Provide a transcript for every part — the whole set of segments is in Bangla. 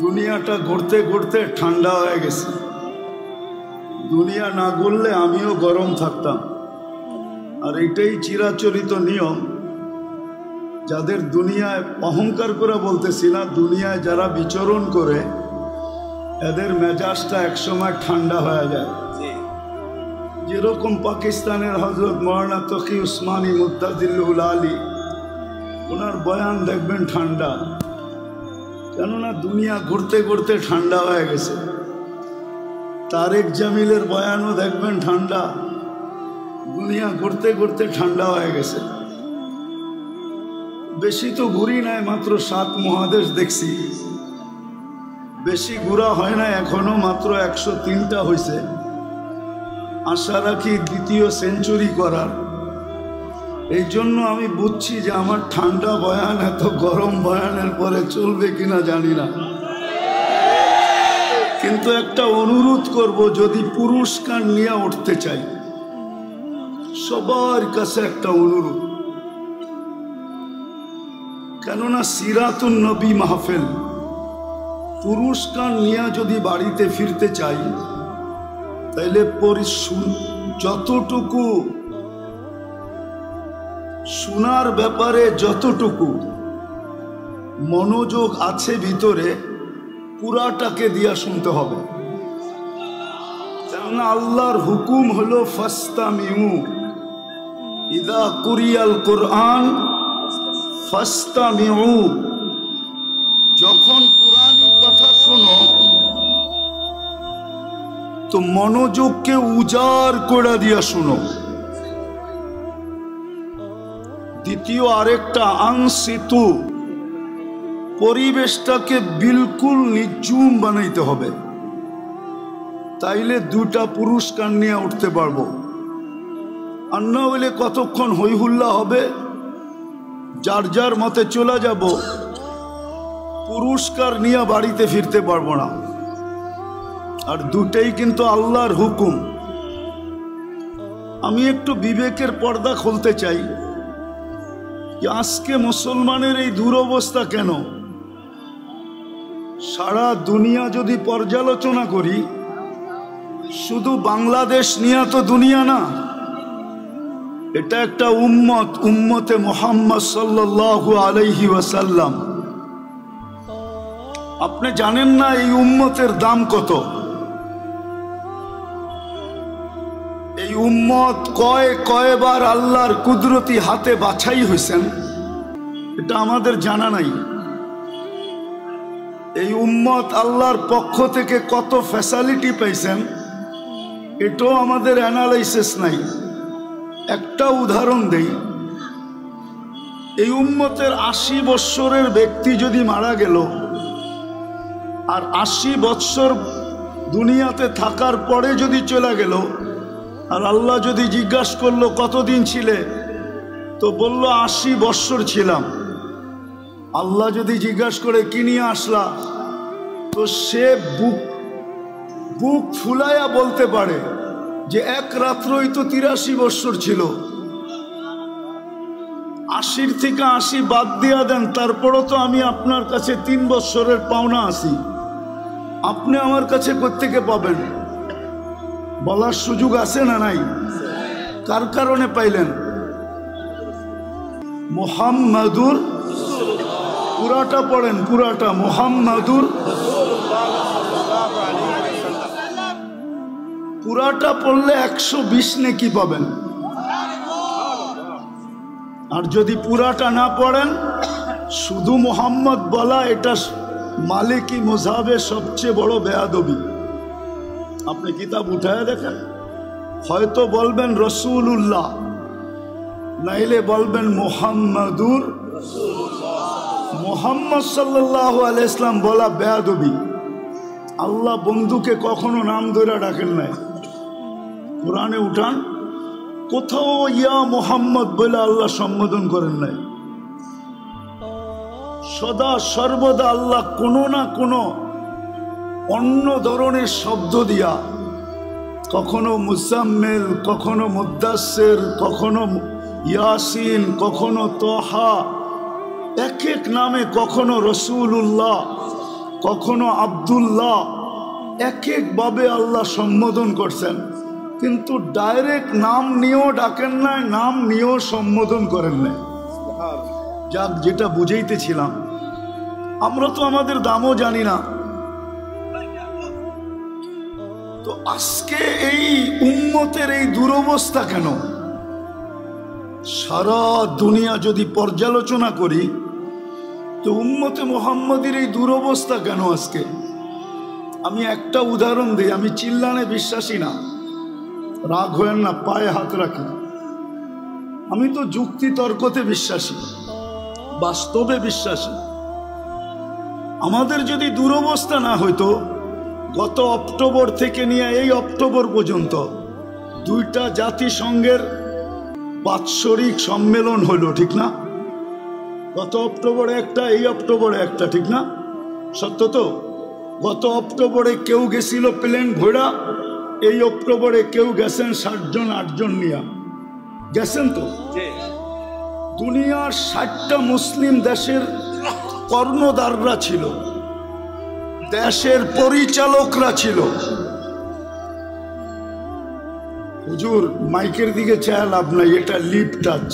দুনিয়াটা ঘুরতে ঘুরতে ঠান্ডা হয়ে গেছে। দুনিয়া না ঘুরলে আমিও গরম থাকতাম। আর এটাই চিরাচরিত নিয়ম। যাদের দুনিয়ায় অহংকার করে বলতেছি না, দুনিয়ায় যারা বিচরণ করে এদের মেজাজটা একসময় ঠান্ডা হয়ে যায়। যেরকম পাকিস্তানের হজরত মৌলানা তকি উসমানী মুত্তাজিল্লুল আলী, ওনার বয়ান দেখবেন ঠান্ডা, কেননা দুনিয়া ঘুরতে ঘুরতে ঠান্ডা হয়ে গেছে। তারেক জামিলের বয়ানও দেখবেন ঠান্ডা, দুনিয়া ঘুরতে ঘুরতে ঠান্ডা হয়ে গেছে। বেশি তো ঘুরি নাই, মাত্র 7 মহাদেশ দেখছি, বেশি ঘোরা হয় না এখনো, মাত্র 103টা হয়েছে। আশা রাখি দ্বিতীয় সেঞ্চুরি করার। এই জন্য আমি বুঝছি যে আমার ঠান্ডা বয়ান এত গরম বয়ানের পরে চলবে কিনা জানি না, কিন্তু একটা অনুরোধ করব, যদি পুরস্কার নিয়ে উঠতে চাই, সবার কাছে একটা অনুরোধ, কেননা সিরাতুন নবী মাহফিল, পুরস্কার নিয়ে যদি বাড়িতে ফিরতে চাই, তাইলে যতটুকু শোনার ব্যাপারে যতটুকু মনোযোগ আছে ভিতরে, পুরাটাকে দিয়া শুনতে হবে। কেননা আল্লাহর হুকুম হলো ফাস্তামিউ ইদা কুরিয়াল কুরআন ফাস্তামিউ, যখন কুরআনি কথা শোনো তো মনোযোগকে উজাড় করে দিয়া শুনো। দ্বিতীয় আরেকটা আনসিতু, পরিবেশটাকে বিলকুল নিঝুম বানাইতে হবে, তাইলে 2টা পুরস্কার নিয়ে উঠতে পারবো। আর না হইলে কতক্ষণ হইহুল্লা হবে, যার যার মতে চলে যাব, পুরস্কার নিয়ে বাড়িতে ফিরতে পারবো না। আর 2টাই কিন্তু আল্লাহর হুকুম। আমি একটু বিবেকের পর্দা খুলতে চাই যে আজকে মুসলমানের এই দুরবস্থা কেন। সারা দুনিয়া যদি পর্যালোচনা করি, শুধু বাংলাদেশ নিয়ে তো দুনিয়া না, এটা একটা উম্মত, উম্মতে মুহাম্মদ সাল্লাল্লাহু আলাইহি ওয়াসাল্লাম। আপনি জানেন না এই উম্মতের দাম কত? এই উম্মত কয়বার আল্লাহর কুদরতি হাতে বাছাই হয়েছেন, এটা আমাদের জানা নাই। এই উম্মত আল্লাহর পক্ষ থেকে কত ফ্যাসিলিটি পাইছেন, এটাও আমাদের অ্যানালাইসিস নাই। একটা উদাহরণ দেই, এই উম্মতের 80 বৎসরের ব্যক্তি যদি মারা গেল, আর 80 বৎসর দুনিয়াতে থাকার পরে যদি চলে গেল, আর আল্লাহ যদি জিজ্ঞাসা করলো কতদিন ছিলে, তো বলল 80 বৎসর ছিলাম। আল্লাহ যদি জিজ্ঞাসা করে কি নিয়ে আসলা, তো সে বুক ফুলাইয়া বলতে পারে যে এক রাত্রই তো 83 বৎসর ছিল। 80 থেকে 80 বাদ দিয়া দেন, তারপরও তো আমি আপনার কাছে 3 বৎসরের পাওনা আছি। আপনি আমার কাছে কোত্থেকে পাবেন? বলার সুযোগ আছে না নাই? কার কারণে পাইলেন? মুহাম্মাদুর, পুরাটা পড়েন, পুরাটা মুহাম্মাদুর, পুরাটা পড়লে 120 নেকি পাবেন। আর যদি পুরাটা না পড়েন, শুধু মুহাম্মদ বলা, এটা মালিকি মুযহাবের সবচেয়ে বড় বেয়াদবি। আপনি কিতাব উঠায় দেখেন, হয়তো বলবেন রসুলুল্লাহ, নাইলে বলবেন মুহাম্মাদুর। মুহাম্মদ সাল্লাল্লাহু আলাইহি ইসলাম বলা বেয়াদবি। আল্লাহ বন্ধুকে কখনো নাম ধরে ডাকেন নাই। কোরআনে উঠান, কোথাও ইয়া মুহাম্মদ বলে আল্লাহ সম্বোধন করেন নাই। সদা সর্বদা আল্লাহ কোনো না কোনো অন্য ধরনের শব্দ দিয়া, কখনো মুজাম্মিল, কখনো মুদ্দাসসির, কখনো ইয়াসিন, কখনো তোহা, এক এক নামে, কখনো রসুলুল্লাহ, কখনো আব্দুল্লাহ, এক একভাবে আল্লাহ সম্বোধন করছেন, কিন্তু ডাইরেক্ট নাম নিয়েও ডাকেন নাই, নাম নিয়েও সম্বোধন করেন নাই। যাক, যেটা বুঝাইতেছিলাম, আমরা তো আমাদের দামও জানি না। তো আজকে এই উম্মতের এই দুরবস্থা কেন? সারা দুনিয়া যদি পর্যালোচনা করি তো উম্মতে মুহাম্মদের এই দুরবস্থা কেন আজকে? আমি একটা উদাহরণ দিই। আমি চিল্লানে বিশ্বাসী না, রাগ হয়েন না, পায়ে হাত রাখি। আমি তো যুক্তি তর্কতে বিশ্বাসী, বাস্তবে বিশ্বাসী। আমাদের যদি দুরবস্থা না হইতো, গত অক্টোবর থেকে নিয়ে এই অক্টোবর পর্যন্ত 2টা জাতিসংঘের বাৎসরিক সম্মেলন হলো, ঠিক না? গত অক্টোবরে একটা, এই অক্টোবরে একটা, ঠিক না? সত্য তো? গত অক্টোবরে কেউ গেছিল প্লেন ভোড়া, এই অক্টোবরে কেউ গেছেন 60 জন 8 জন নিয়ে গেছেন। তো দুনিয়ার 60টা মুসলিম দেশের কর্ণধাররা ছিল, দেশের পরিচালকরা ছিল। হুজুর, মাইকের দিকে চেয়ে লাভ নাই, এটা লিপ টাচ,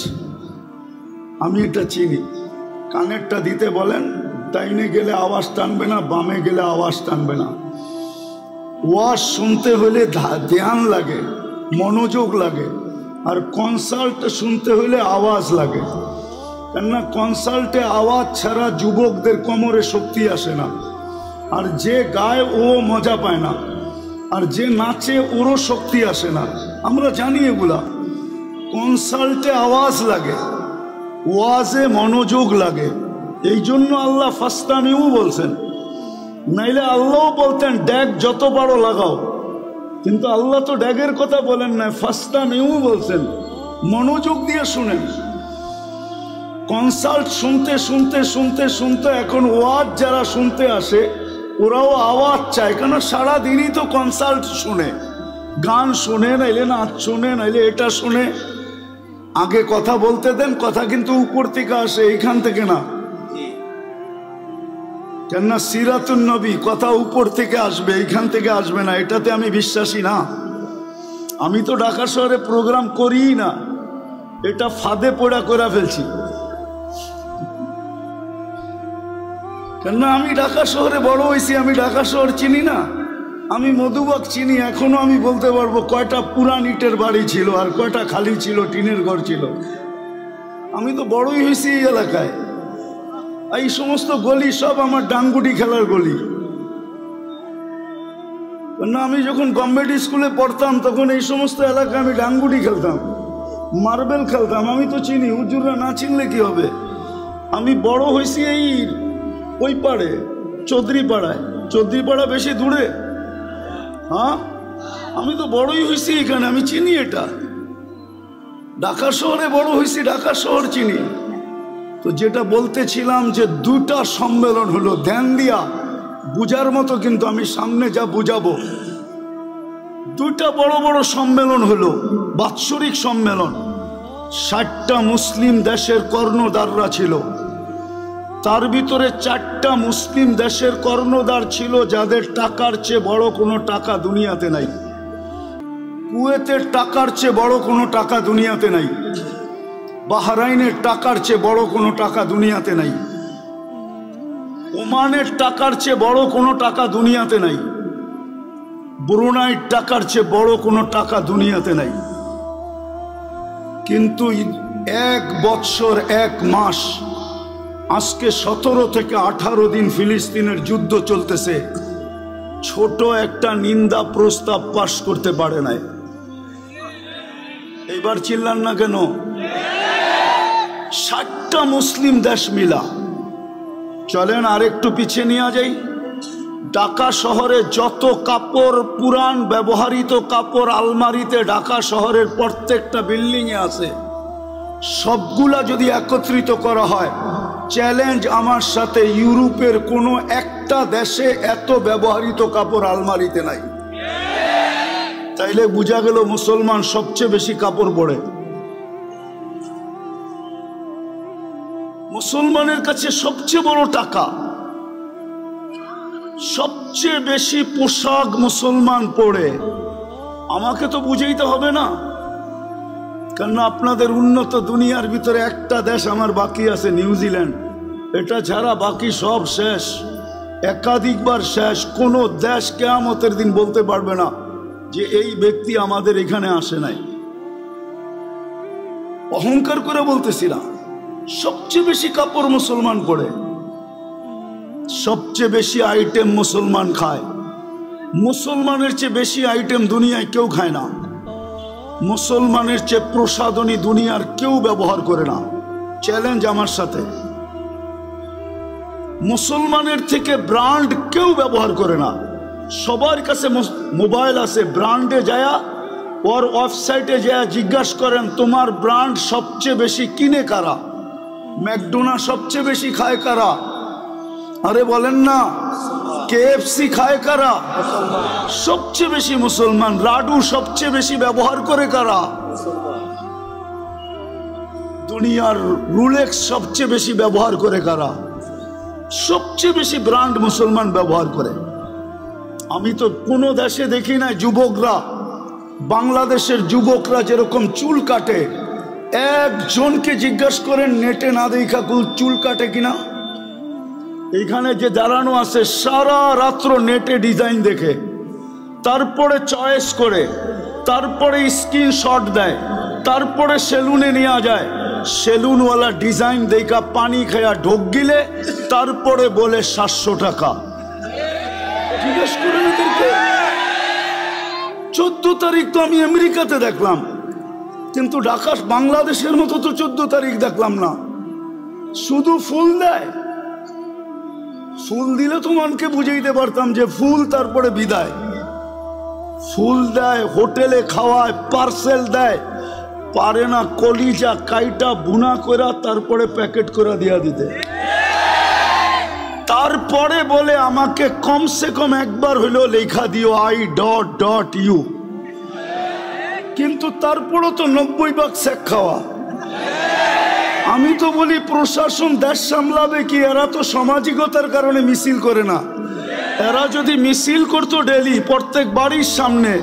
আমি এটা চিনি। কানেরটা দিতে বলেন, ডাইনে গেলে আওয়াজ টানবে না, বামে গেলে আওয়াজ টানবে না। ওয়াজ শুনতে হলে ধ্যান লাগে, মনোযোগ লাগে, আর কনসাল্ট শুনতে হলে আওয়াজ লাগে। কেননা কনসাল্টে আওয়াজ ছাড়া যুবকদের কোমরে শক্তি আসে না, আর যে গায় ও মজা পায় না, আর যে নাচে ওরও শক্তি আসে না। আমরা জানি এগুলা। কনসাল্টে আওয়াজ লাগে, ওয়াজে মনোযোগ লাগে। এই জন্য আল্লাহ ফাস্তামিউ বলছেন, নাইলে আল্লাহ বলতেন ড্যাগ যত পারো লাগাও, কিন্তু আল্লাহ তো ড্যাগের কথা বলেন না, ফাস্তামিউ বলছেন, মনোযোগ দিয়ে শুনেন। কনসাল্ট শুনতে শুনতে শুনতে শুনতে এখন ওয়াজ যারা শুনতে আসে ওরাও আওয়াজ চায়, কেন সারাদিনই তো কনসাল্ট শুনে, গান শুনে, নাইলে নাচ শুনে, নাইলে এটা শুনে। আগে কথা বলতে দেন, কথা কিন্তু উপর থেকে আসে, এইখান থেকে না। কেননা সিরাতুন নবী, কথা উপর থেকে আসবে, এইখান থেকে আসবে না, এটাতে আমি বিশ্বাসী না। আমি তো ঢাকা শহরে প্রোগ্রাম করিই না, এটা ফাঁদে পড়া করে ফেলছি। কেননা আমি ঢাকা শহরে বড় হয়েছি, আমি ঢাকা শহর চিনি না। আমি মধুবাগ চিনি, এখনো আমি বলতে পারবো কয়টা পুরান ইটের বাড়ি ছিল আর কয়টা খালি ছিল, টিনের ঘর ছিল। আমি তো বড়ই হয়েছি এই এলাকায়। এই সমস্ত গলি সব আমার ডাঙ্গুটি খেলার গলি। না, আমি যখন গভর্নমেন্ট স্কুলে পড়তাম তখন এই সমস্ত এলাকায় আমি ডাঙ্গুটি খেলতাম, মার্বেল খেলতাম। আমি তো চিনি, হুজুররা না চিনলে কি হবে। আমি বড় হয়েছি এই ওই পাড়ে, চৌধুরীপাড়ায়। চৌধুরীপাড়া বেশি দূরে? হ্যাঁ, আমি তো বড়ই হয়েছি এখানে, আমি চিনি এটা। ঢাকা শহরে বড় হয়েছি, ঢাকা শহর চিনি। তো যেটা বলতেছিলাম যে 2টা সম্মেলন হলো, ধ্যান দিয়া বুঝার মতো, কিন্তু আমি সামনে যা বুঝাবো। 2টা বড় বড় সম্মেলন হলো, বাৎসরিক সম্মেলন। 60টা মুসলিম দেশের কর্ণধাররা ছিল, তার ভিতরে 4টা মুসলিম দেশের কর্ণধার ছিল যাদের টাকার চেয়ে বড় কোনো টাকা দুনিয়াতে নাই। কুয়েতের টাকার চেয়ে বড় কোনো টাকা দুনিয়াতে নাই, বাহরাইনের টাকার চেয়ে বড় কোনো টাকা দুনিয়াতে নাই, ওমানের টাকার চেয়ে বড় কোনো টাকা দুনিয়াতে নাই, ব্রুনাইয়ের টাকার চেয়ে বড় কোনো টাকা দুনিয়াতে নাই। কিন্তু 1 বৎসর 1 মাস, আজকে 17 থেকে 18 দিন ফিলিস্তিনের যুদ্ধ চলতেছে, ছোট একটা নিন্দা প্রস্তাব পাশ করতে পারে নাই। এইবার চিল্লান না কেন? 60টা মুসলিম দেশ মিলা। চলেন আর একটু পিছিয়ে নিয়ে যাই। ঢাকা শহরে যত কাপড়, পুরান ব্যবহৃত কাপড় আলমারিতে ঢাকা শহরের প্রত্যেকটা বিল্ডিংয়ে আছে, সবগুলা যদি একত্রিত করা হয়, চ্যালেঞ্জ আমার সাথে, ইউরোপের কোনো একটা দেশে এত ব্যবহৃত কাপড় আলমারিতে নাই। তাইলে বোঝা গেল মুসলমান সবচেয়ে বেশি কাপড় পরে। মুসলমানের কাছে সবচেয়ে বড় টাকা। সবচেয়ে বেশি পোশাক মুসলমান পরে, আমাকে তো বুঝাইতে হবে না, কারণ আপনাদের উন্নত দুনিয়ার ভিতরে একটা দেশ আমার বাকি আছে, নিউজিল্যান্ড। এটা ছাড়া বাকি সব শেষ, একাধিকবার শেষ। কোনো দেশ কিয়ামতের দিন বলতে পারবে না যে এই ব্যক্তি আমাদের এখানে আসে নাই। অহংকার করে বলতেছিলাম, সবচেয়ে বেশি কাপড় মুসলমান পরে, সবচেয়ে বেশি আইটেম মুসলমান খায়। মুসলমানের চেয়ে বেশি আইটেম দুনিয়ায় কেউ খায় না, মুসলমানের চেয়ে প্রসাধনী দুনিয়ার কেউ ব্যবহার করে না। চ্যালেঞ্জ আমার সাথে। মুসলমানের থেকে ব্র্যান্ড কেউ ব্যবহার করে না। সবার কাছে মোবাইল আছে, ব্র্যান্ডে যায়া ওর ওয়েবসাইটে যায়া জিজ্ঞাসা করেন তোমার ব্র্যান্ড সবচেয়ে বেশি কিনে কারা, ম্যাকডোনা সবচেয়ে বেশি খায় কারা, আরে বলেন না কেএফসি খায় কারা, সবচেয়ে বেশি মুসলমান। লাডু সবচেয়ে বেশি ব্যবহার করে কারা, দুনিয়ার রুলেক্স সবচেয়ে বেশি ব্যবহার করে কারা, সবচেয়ে বেশি ব্র্যান্ড মুসলমান ব্যবহার করে। আমি তো কোনো দেশে দেখি না যুবকরা, বাংলাদেশের যুবকরা যেরকম চুল কাটে, একজনকে জিজ্ঞাসা করেন নেটে না দেখা চুল কাটে কিনা। এইখানে যে দাঁড়ানো আছে সারা রাত্র নেটে ডিজাইন দেখে, তারপরে চয়েস করে, তারপরে স্ক্রিনশট দেয়, তারপরে সেলুনে নেওয়া যায়, সেলুনওয়ালা ডিজাইন দেখা পানি খায়া ঢোক গিলে তারপরে বলে 700 টাকা। জিজ্ঞেস করেন এদেরকে। 14 তারিখ তো আমি আমেরিকাতে দেখলাম, কিন্তু ঢাকা বাংলাদেশের মতো তো 14 তারিখ দেখলাম না। শুধু ফুল দেয়, ফুল দিলে তো মনকে বুঝাইতে পারতাম যে ফুল, তারপরে বিদায়। ফুল দেয়, হোটেলে খাওয়ায়, পার্সেল দেয়, পারে না কলিজা কাইটা বুনা করা তারপরে প্যাকেট করে দিয়া দিতে। তারপরে বলে আমাকে কমসে কম একবার হইলেও লেখা দিও I.U, কিন্তু তারপরও তো 90 ভাগ শেখ খাওয়া। আমি তো বলি প্রশাসন দেশ সামলাবে কি? এরা তো সামাজিকতার কারণে মিছিল করে না। এরা যদি মিছিল করতো ডেলি প্রত্যেক বাড়ির সামনে,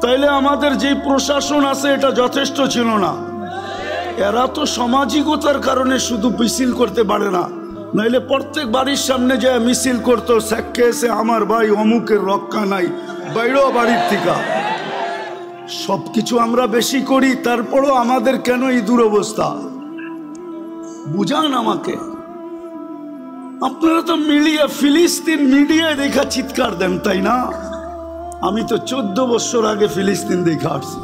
তাইলে আমাদের যে প্রশাসন আছে এটা যথেষ্ট ছিল না। এরা তো সামাজিকতার কারণে শুধু মিছিল করতে পারে না, নাইলে প্রত্যেক বাড়ির সামনে যে মিছিল করতো, শেখকে এসে আমার ভাই অমুকের রক্ষা নাই, বাইরো বাড়ির থেকে। সবকিছু আমরা বেশি করি, তারপরও আমাদের কেন এই দুরবস্থা? বুঝান আমাকে। আপনারা তো মিডিয়া, ফিলিস্তিন মিডিয়ায় দেখা চিৎকার দেন, তাই না? আমি তো 14 বছর আগে ফিলিস্তিন দেখা আসছি।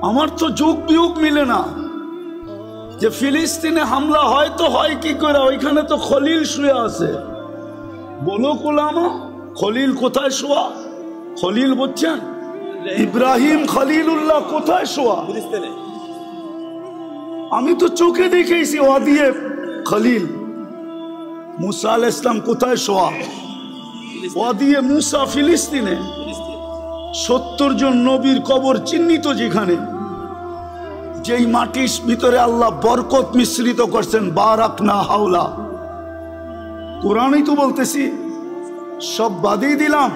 আমার তো যোগ বিয়োগ মিলে না যে ফিলিস্তিনে হামলা হয় তো হয় কি করে? ওইখানে তো খলিল শুয়ে আছে। বলো কোলামা, খলিল কোথায় শোয়া? খলিল বলছেন ইব্রাহিম খলিলুল্লাহ কোথায় শোয়া? আমি তো চোখে দেখেছি ওয়াদিয়ে খলিল। মুসা আলাইহিস সালাম কোথায় শোয়া? ওয়াদিয়ে মুসা ফিলিস্তিনে। 70 জন নবীর কবর চিহ্নিত যেখানে, যেই মাটির ভিতরে আল্লাহ বরকত মিশ্রিত করছেন, বারাকনা হাওলা। কোরআনই তো বলতেছি। সব বাদই দিলাম,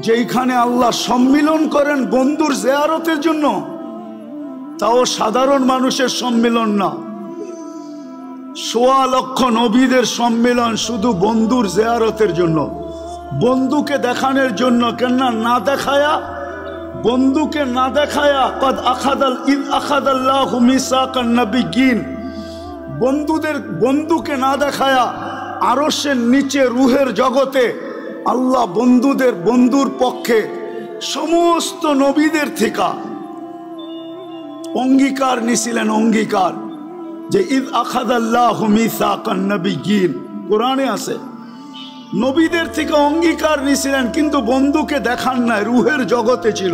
যেইখানে আল্লাহ সম্মিলন করেন বন্ধুর জিয়ারতের জন্য, তাও সাধারণ মানুষের সম্মিলন না, 1.25 লক্ষ নবীদের সম্মিলন শুধু বন্ধুর জিয়ারতের জন্য, বন্ধুকে দেখানোর জন্য। কেন না দেখায়া, বন্ধুকে না দেখায়া কদ আখাদাল্লাহু মিসাকান নাবিয়্যিন, বন্ধুকে না দেখায়া আরশের নিচে রূহের জগতে আল্লাহ বন্ধুর পক্ষে সমস্ত নবীদের থেকে অঙ্গীকার নিছিলেন। অঙ্গীকার যে ইদ আখাদাল্লাহু মিসাকান নাবিয়্যিন, কোরআনে আছে। নবীদের থেকে অঙ্গীকার নিছিলেন, কিন্তু বন্ধুকে দেখান নাই, রূহের জগতে ছিল।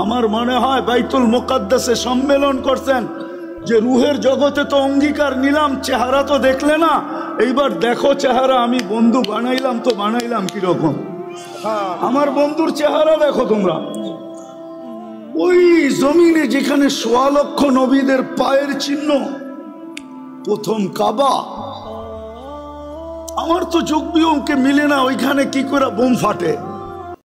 আমার মনে হয় বাইতুল মুকাদ্দাসে সম্মেলন করছেন যে রূহের জগতে তো অঙ্গীকার নিলাম, চেহারা তো দেখলে না, এইবার দেখো চেহারা আমি বন্ধু বানাইলাম তো বানাইলাম কিরকম, আমার বন্ধুর চেহারা দেখো তোমরা। ওই জমিনে যেখানে 1.25 লক্ষ নবীদের পায়ের চিহ্ন, প্রথম কাবা, আমার তো যোগ বিয়োগকে মিলে না, ওইখানে কি করে বোম ফাটে।